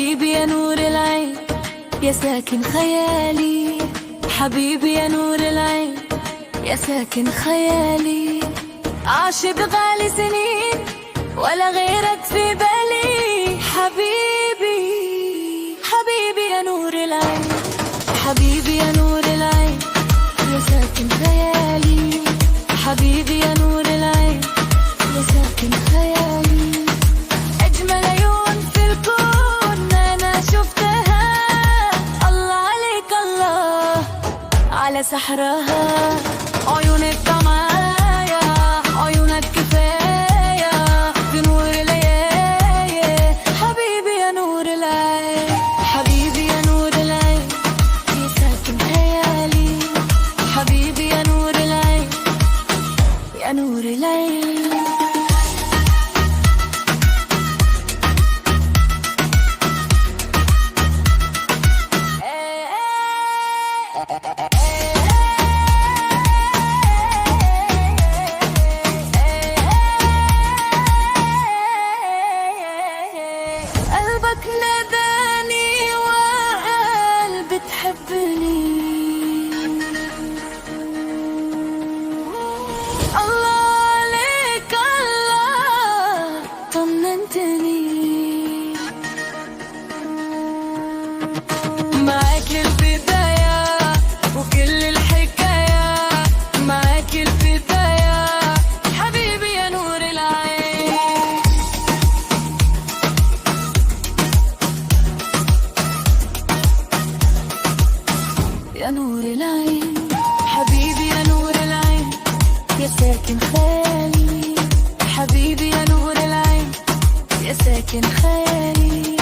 حبيبي يا نور العين يا ساكن خيالي، حبيبي يا نور العين يا ساكن خيالي. عاشق غالي سنين ولا غيرك في بالي، حبيبي حبيبي يا نور العين، حبيبي يا نور العين يا ساكن خيالي، حبيبي يا نور العين يا ساكن خيالي. أجمل عيون في الكون أنا شفتها، الله عليك الله على سحرها. عيونك طمايا عيونك كفاية في نور ليالي، حبيبي يا نور العين، حبيبي يا نور العين يا ساكن خيالي، حبيبي يا نور العين يا نور العين. قلبك ناداني وقال بتحبني، الله عليك الله طمنتني. معاك البداية وكل الحكاية، معاك البداية حبيبي يا نور العين. يا نور العين حبيبي يا نور العين يا ساكن خيالي، حبيبي يا نور العين يا ساكن خيالي.